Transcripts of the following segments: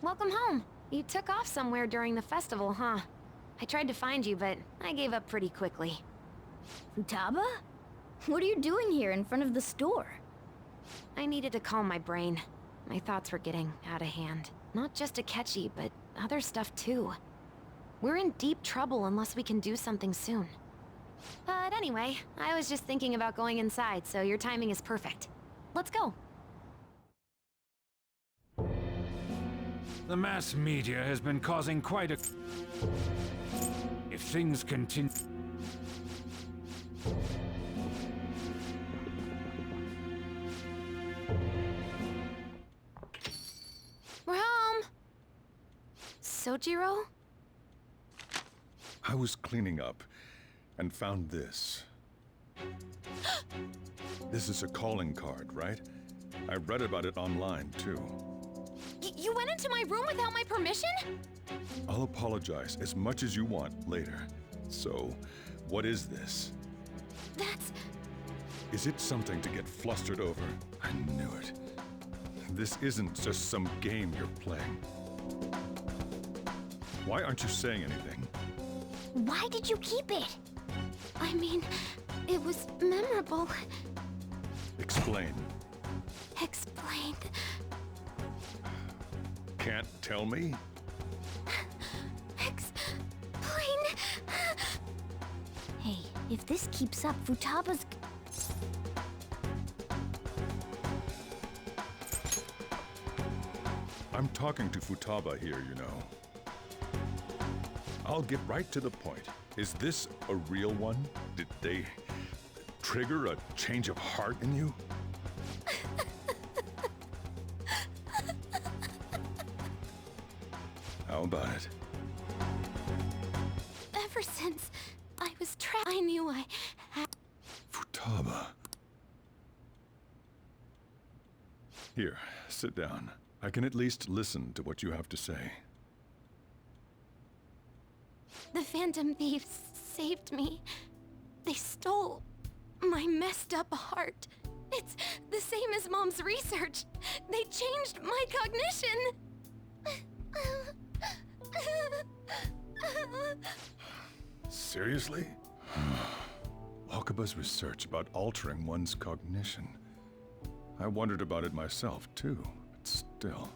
welcome home. You took off somewhere during the festival, huh? I tried to find you, but I gave up pretty quickly. Futaba? What are you doing here in front of the store? I needed to calm my brain. My thoughts were getting out of hand. Not just Akechi, but other stuff too. We're in deep trouble unless we can do something soon. But anyway, I was just thinking about going inside, so your timing is perfect. Let's go. The mass media has been causing quite a... If things continue... We're home! Sojiro? I was cleaning up and found this. This is a calling card, right? I read about it online, too. You went into my room without my permission? I'll apologize as much as you want later. So, what is this? That's... Is it something to get flustered over? I knew it. This isn't just some game you're playing. Why aren't you saying anything? Why did you keep it? I mean, it was memorable. Explain. Explain. Can't tell me? Explain. Hey, if this keeps up, Futaba's... I'm talking to Futaba here, you know. I'll get right to the point. Is this a real one? Did they trigger a change of heart in you? How about it? Ever since I was trapped, I knew I had... Futaba. Here, sit down. I can at least listen to what you have to say. The Phantom Thieves saved me. They stole my messed up heart. It's the same as Mom's research. They changed my cognition. Seriously? Wakaba's research about altering one's cognition. I wondered about it myself, too, but still.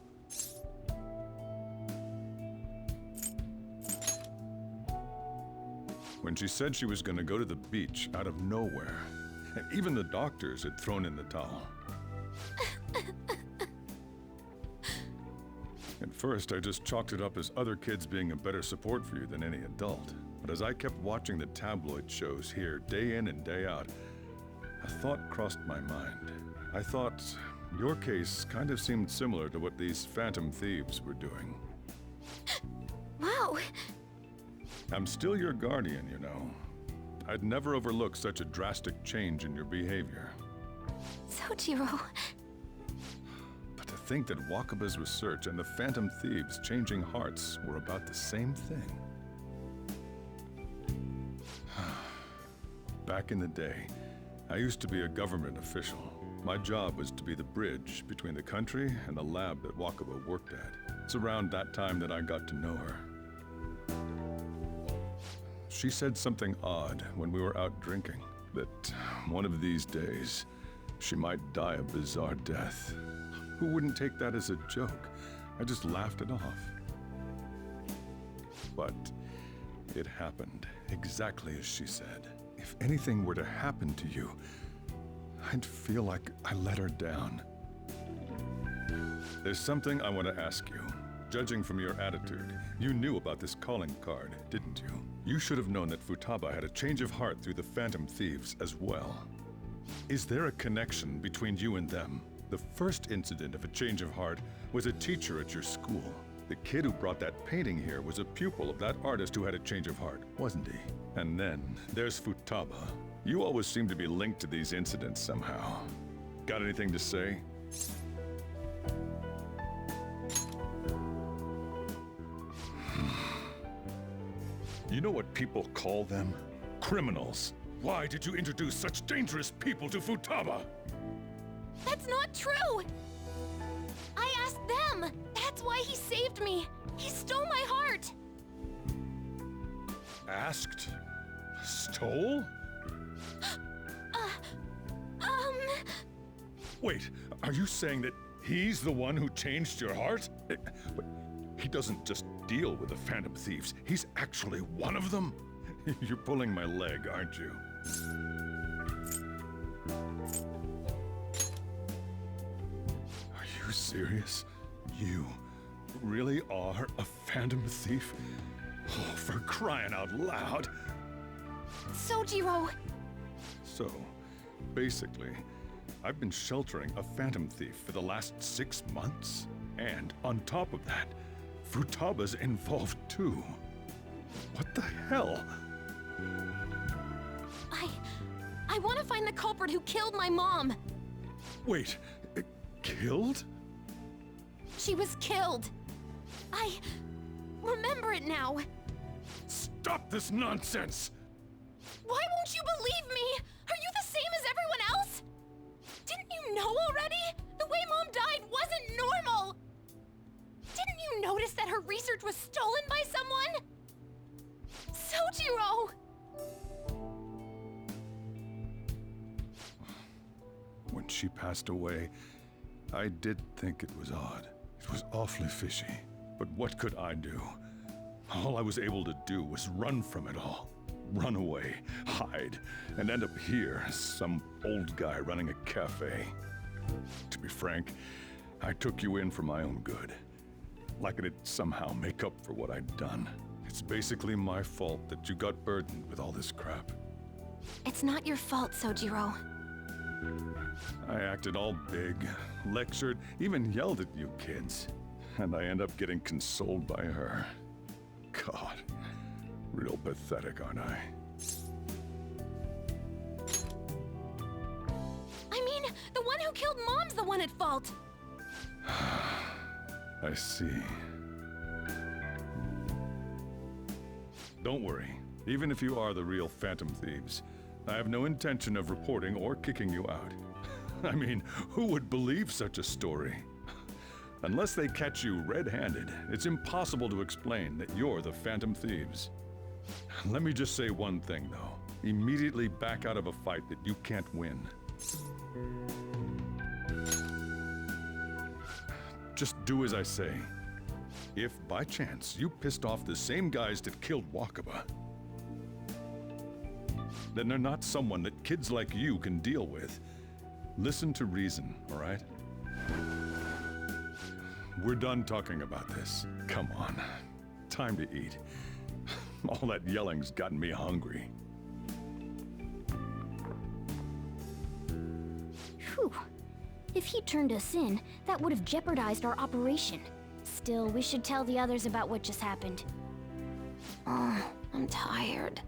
When she said she was gonna go to the beach out of nowhere, even the doctors had thrown in the towel. At first, I just chalked it up as other kids being a better support for you than any adult. But as I kept watching the tabloid shows here, day in and day out, a thought crossed my mind. I thought your case kind of seemed similar to what these Phantom Thieves were doing. Wow. I'm still your guardian, you know. I'd never overlook such a drastic change in your behavior. Sojiro. But to think that Wakaba's research and the Phantom Thieves changing hearts were about the same thing. Back in the day, I used to be a government official. My job was to be the bridge between the country and the lab that Wakaba worked at. It's around that time that I got to know her. She said something odd when we were out drinking, that one of these days, she might die a bizarre death. Who wouldn't take that as a joke? I just laughed it off. But it happened exactly as she said. If anything were to happen to you, I'd feel like I let her down. There's something I want to ask you. Judging from your attitude, you knew about this calling card, didn't you? You should have known that Futaba had a change of heart through the Phantom Thieves as well. Is there a connection between you and them? The first incident of a change of heart was a teacher at your school. The kid who brought that painting here was a pupil of that artist who had a change of heart, wasn't he? And then there's Futaba. You always seem to be linked to these incidents somehow. Got anything to say? You know what people call them? Criminals. Why did you introduce such dangerous people to Futaba? That's not true! I asked them! That's why he saved me. He stole my heart. Asked? Stole? Wait, are you saying that he's the one who changed your heart? He doesn't just deal with the Phantom Thieves, he's actually one of them? You're pulling my leg, aren't you? Are you serious? You really are a Phantom Thief? Oh, for crying out loud! Sojiro! So, basically, I've been sheltering a Phantom Thief for the last 6 months. And on top of that, Futaba's involved too. What the hell? I want to find the culprit who killed my mom. Wait, killed? She was killed. I remember it now. Stop this nonsense! Why won't you believe me? Are you the same as everyone else? Didn't you know already? The way Mom died wasn't normal! Didn't you notice that her research was stolen by someone? Sojiro! When she passed away, I did think it was odd. It was awfully fishy. But what could I do? All I was able to do was run from it all. Run away, hide, and end up here as some old guy running a cafe. To be frank, I took you in for my own good. Like it'd somehow make up for what I'd done. It's basically my fault that you got burdened with all this crap. It's not your fault, Sojiro. I acted all big, lectured, even yelled at you kids. And I end up getting consoled by her. God, real pathetic, aren't I? I mean, the one who killed Mom's the one at fault. I see. Don't worry. Even if you are the real Phantom Thieves, I have no intention of reporting or kicking you out. I mean, who would believe such a story? Unless they catch you red-handed, it's impossible to explain that you're the Phantom Thieves. Let me just say one thing, though. Immediately back out of a fight that you can't win. Just do as I say. If, by chance, you pissed off the same guys that killed Wakaba, then they're not someone that kids like you can deal with. Listen to reason, all right? We're done talking about this. Come on. Time to eat. All that yelling's gotten me hungry. Whew. If he turned us in, that would have jeopardized our operation. Still, we should tell the others about what just happened. Oh, I'm tired.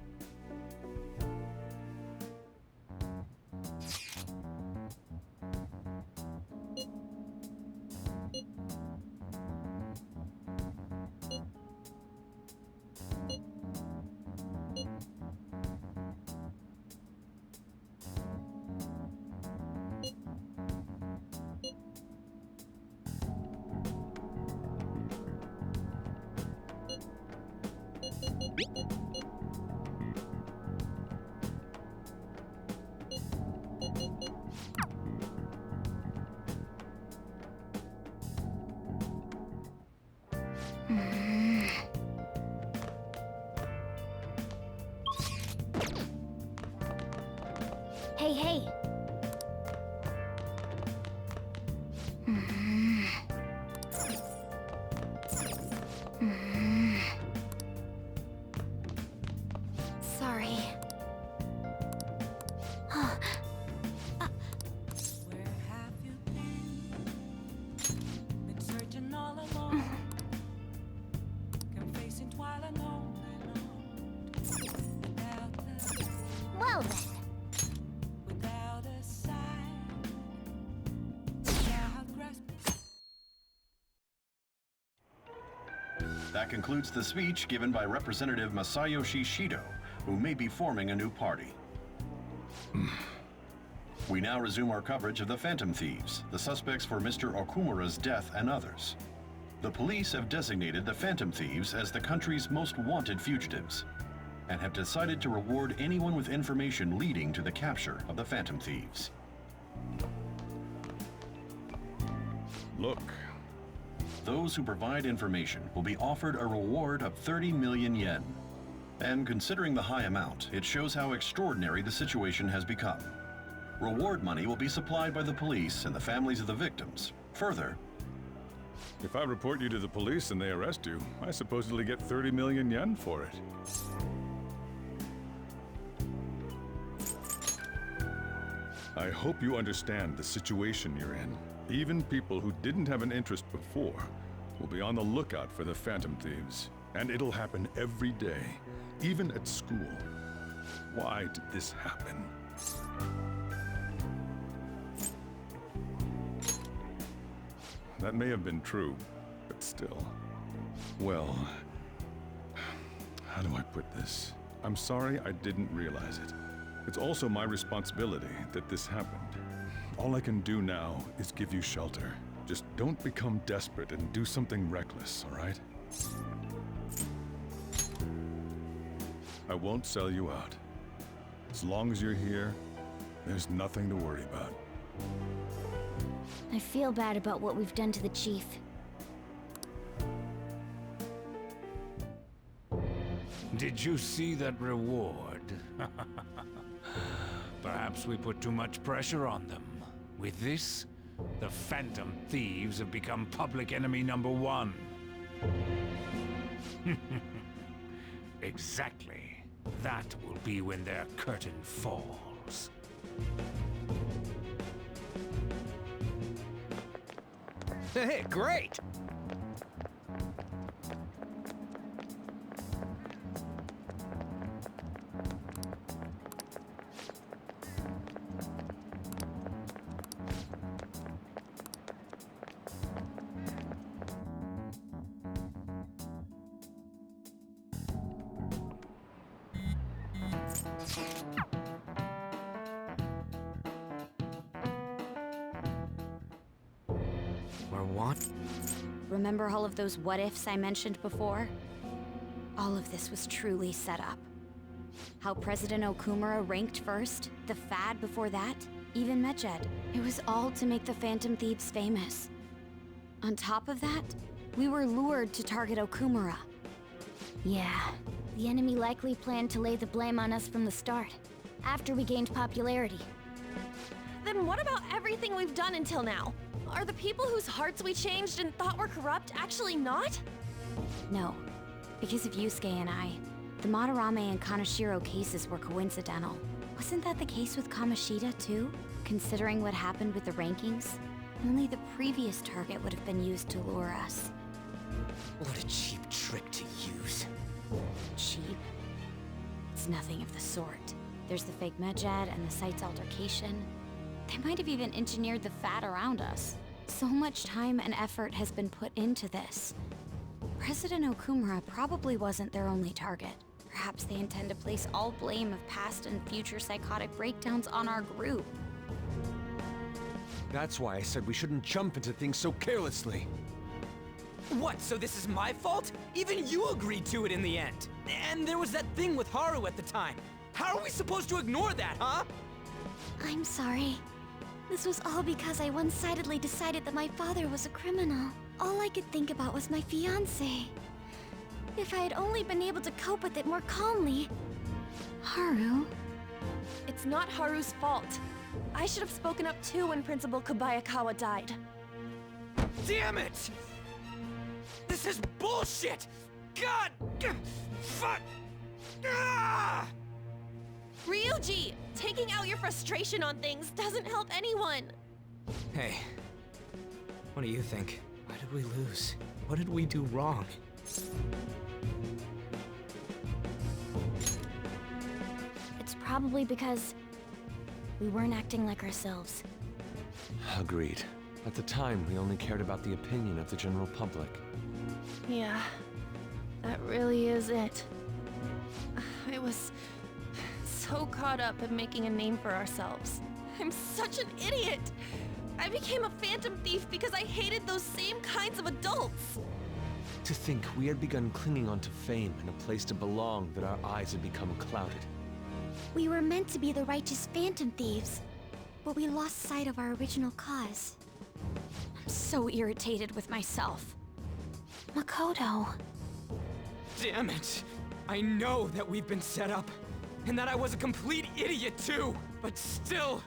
Hey, hey! Sorry. Where have you been? Been searching all alone. Come facing twilight alone. Without the, Well then. without a sign. Without grasping. That concludes the speech given by Representative Masayoshi Shido, who may be forming a new party. We now resume our coverage of the Phantom Thieves, the suspects for Mr. Okumura's death and others. The police have designated the Phantom Thieves as the country's most wanted fugitives, and have decided to reward anyone with information leading to the capture of the Phantom Thieves. Look, Those who provide information will be offered a reward of 30 million yen. And considering the high amount, it shows how extraordinary the situation has become. Reward money will be supplied by the police and the families of the victims. Further, if I report you to the police and they arrest you, I supposedly get 30 million yen for it. I hope you understand the situation you're in. Even people who didn't have an interest before will be on the lookout for the Phantom Thieves. And it'll happen every day, even at school. Why did this happen? That may have been true, but still. Well, how do I put this? I'm sorry I didn't realize it. It's also my responsibility that this happened. All I can do now is give you shelter. Just don't become desperate and do something reckless, all right? I won't sell you out. As long as you're here, there's nothing to worry about. I feel bad about what we've done to the chief. Did you see that reward? Perhaps we put too much pressure on them. With this, the Phantom Thieves have become public enemy #1. Exactly. That will be when their curtain falls. Hey, great! We're what? Remember all of those what-ifs I mentioned before? All of this was truly set up. How President Okumura ranked first, the Fad before that, even Medjed. It was all to make the Phantom Thieves famous. On top of that, we were lured to target Okumura. Yeah, the enemy likely planned to lay the blame on us from the start, after we gained popularity. Then what about everything we've done until now? Are the people whose hearts we changed and thought were corrupt actually not? No, because of Yusuke and I, the Madarame and Kaneshiro cases were coincidental. Wasn't that the case with Kamoshida too? Considering what happened with the rankings, only the previous target would have been used to lure us. What a cheap trick to use. Cheap? It's nothing of the sort. There's the fake Medjed and the site's altercation. They might have even engineered the Fat around us. So much time and effort has been put into this. President Okumura probably wasn't their only target. Perhaps they intend to place all blame of past and future psychotic breakdowns on our group. That's why I said we shouldn't jump into things so carelessly. What, so this is my fault? Even you agreed to it in the end. And there was that thing with Haru at the time. How are we supposed to ignore that, huh? I'm sorry. This was all because I one-sidedly decided that my father was a criminal. All I could think about was my fiancé. If I had only been able to cope with it more calmly... Haru? It's not Haru's fault. I should have spoken up too when Principal Kobayakawa died. Damn it! This is bullshit! God! Fuck! Ah! Ryuji! Taking out your frustration on things doesn't help anyone! Hey, what do you think? Why did we lose? What did we do wrong? It's probably because we weren't acting like ourselves. Agreed. At the time, we only cared about the opinion of the general public. Yeah, that really is it. I was so caught up in making a name for ourselves. I'm such an idiot! I became a phantom thief because I hated those same kinds of adults! To think we had begun clinging onto fame and a place to belong that our eyes had become clouded. We were meant to be the righteous phantom thieves, but we lost sight of our original cause. I'm so irritated with myself. Makoto. Damn it! I know that we've been set up, and that I was a complete idiot too! But still,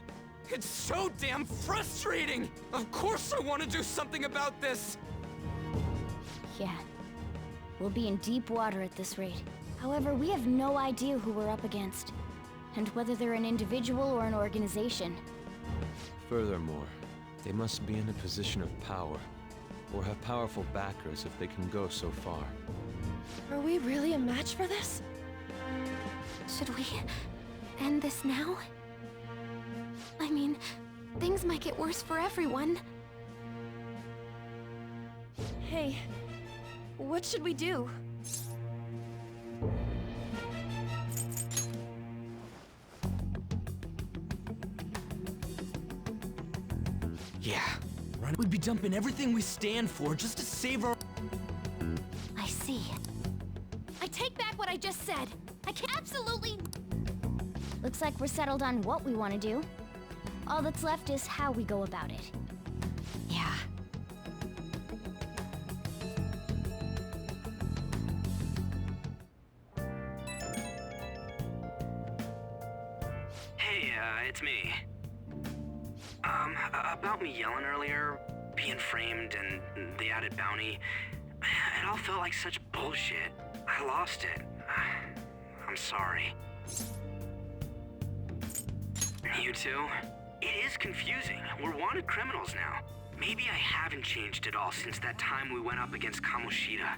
it's so damn frustrating! Of course I want to do something about this! Yeah. We'll be in deep water at this rate. However, we have no idea who we're up against, and whether they're an individual or an organization. Furthermore, they must be in a position of power, or have powerful backers if they can go so far. Are we really a match for this? Should we end this now? I mean, things might get worse for everyone. Hey, what should we do? Yeah, we'd be dumping everything we stand for just to save our... I see. I take back what I just said. I can absolutely... Looks like we're settled on what we want to do. All that's left is how we go about it. Yeah. Hey, it's me. About me yelling earlier, being framed, and the added bounty, it all felt like such bullshit. I lost it. I'm sorry. You too? It is confusing. We're wanted criminals now. Maybe I haven't changed at all since that time we went up against Kamoshida.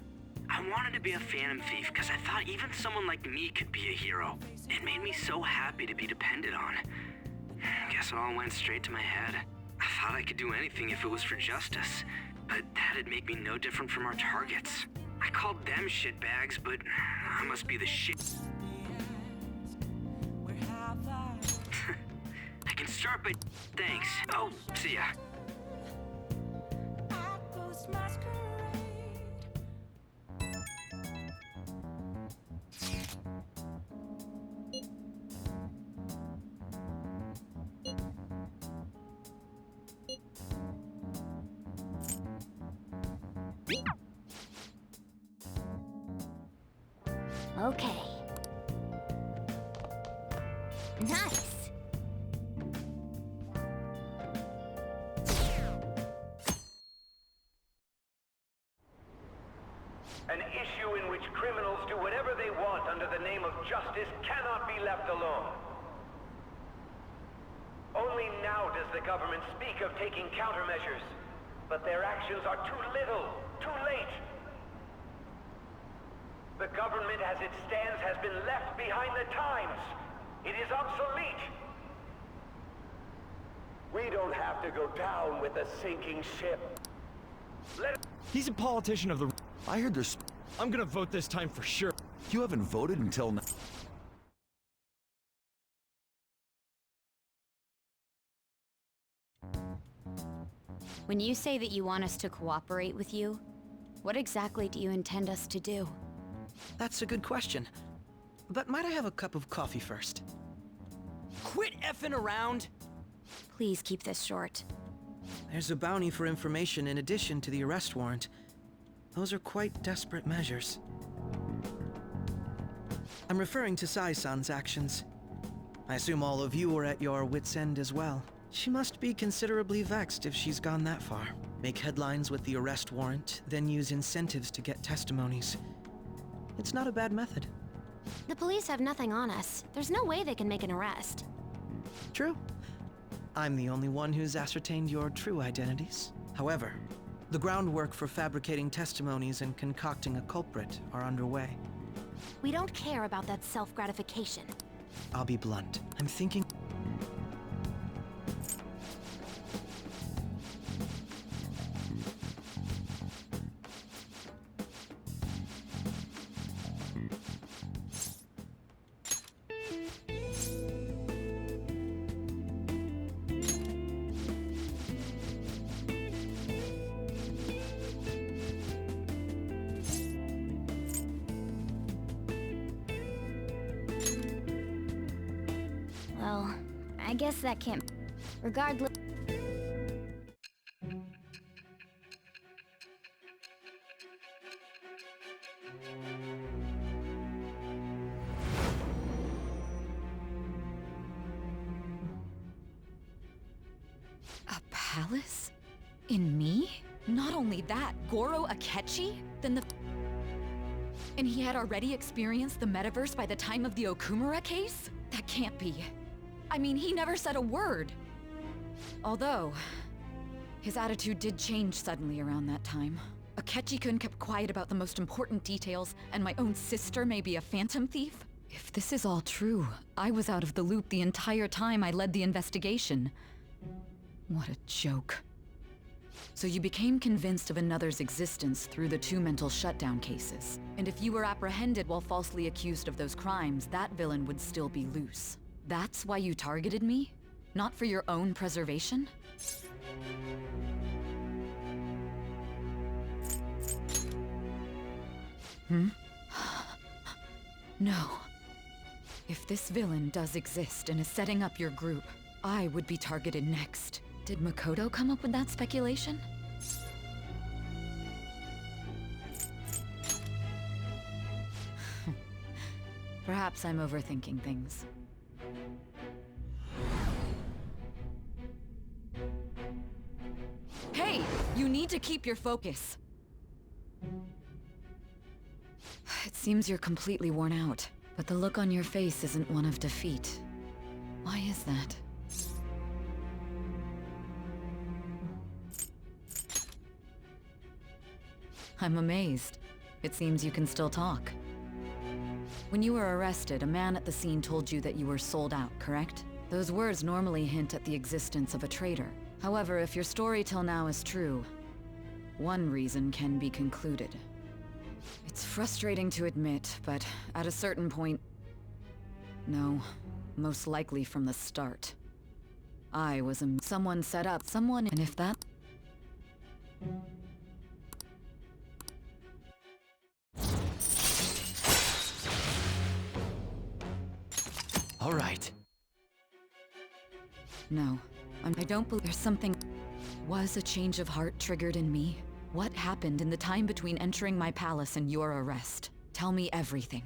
I wanted to be a phantom thief because I thought even someone like me could be a hero. It made me so happy to be depended on. Guess it all went straight to my head. I thought I could do anything if it was for justice, but that'd make me no different from our targets. I called them shitbags, but I must be the shit. Where have I can start, but thanks. Oh, see ya. I ghost masquerade? Okay. Nice! An issue in which criminals do whatever they want under the name of justice cannot be left alone. Only now does the government speak of taking countermeasures, but their actions are too little, too late. The government as it stands has been left behind the times. It is obsolete. We don't have to go down with a sinking ship. He's a politician of the... I heard there's... I'm gonna vote this time for sure. You haven't voted until now. When you say that you want us to cooperate with you, what exactly do you intend us to do? That's a good question. But might I have a cup of coffee first? Quit effing around! Please keep this short. There's a bounty for information in addition to the arrest warrant. Those are quite desperate measures. I'm referring to Sai-san's actions. I assume all of you are at your wits' end as well. She must be considerably vexed if she's gone that far. Make headlines with the arrest warrant, then use incentives to get testimonies. It's not a bad method. The police have nothing on us. There's no way they can make an arrest. True. I'm the only one who's ascertained your true identities. However, the groundwork for fabricating testimonies and concocting a culprit are underway. We don't care about that self-gratification. I'll be blunt. I'm thinking... guess that can't... Regardless... A palace? In me? Not only that, Goro Akechi? Then the... And he had already experienced the metaverse by the time of the Okumura case? That can't be. I mean, he never said a word. Although, his attitude did change suddenly around that time. Akechi-kun kept quiet about the most important details, and my own sister may be a phantom thief? If this is all true, I was out of the loop the entire time I led the investigation. What a joke. So you became convinced of another's existence through the 2 mental shutdown cases. And if you were apprehended while falsely accused of those crimes, that villain would still be loose. That's why you targeted me? Not for your own preservation? No. If this villain does exist and is setting up your group, I would be targeted next. Did Makoto come up with that speculation? Perhaps I'm overthinking things. Hey! You need to keep your focus. It seems you're completely worn out, but the look on your face isn't one of defeat. Why is that? I'm amazed. It seems you can still talk. When you were arrested, a man at the scene told you that you were sold out, correct? Those words normally hint at the existence of a traitor. However, if your story till now is true, one reason can be concluded. It's frustrating to admit, but at a certain point... No, most likely from the start. I was someone set up someone, and if that... All right. No, I don't believe there's something... Was a change of heart triggered in me? What happened in the time between entering my palace and your arrest? Tell me everything.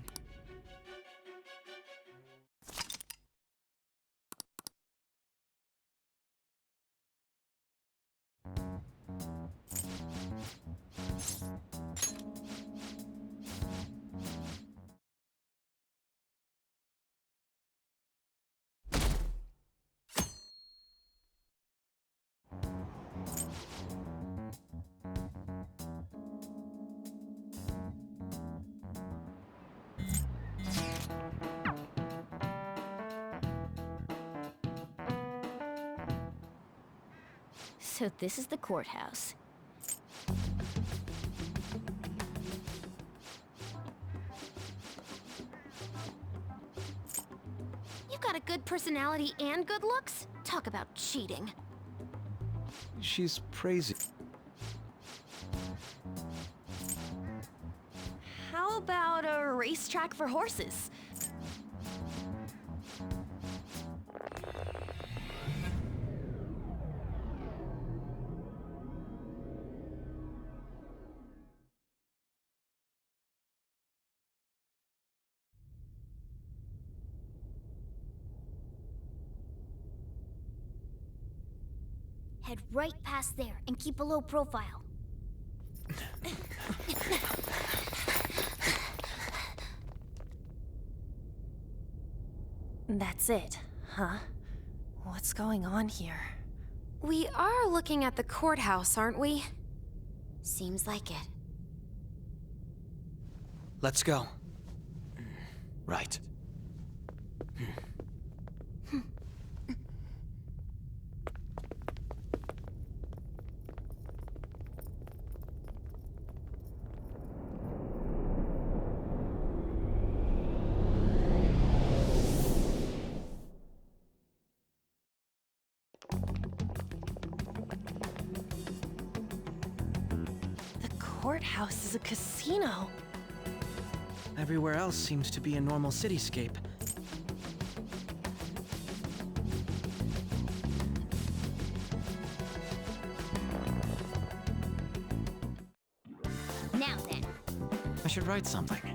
So this is the courthouse. You got a good personality and good looks? Talk about cheating. She's praising. How about a racetrack for horses? Head right past there and keep a low profile. That's it, huh? What's going on here? We are looking at the courthouse, aren't we? Seems like it. Let's go. Right. Courthouse is a casino. Everywhere else seems to be a normal cityscape. should write something.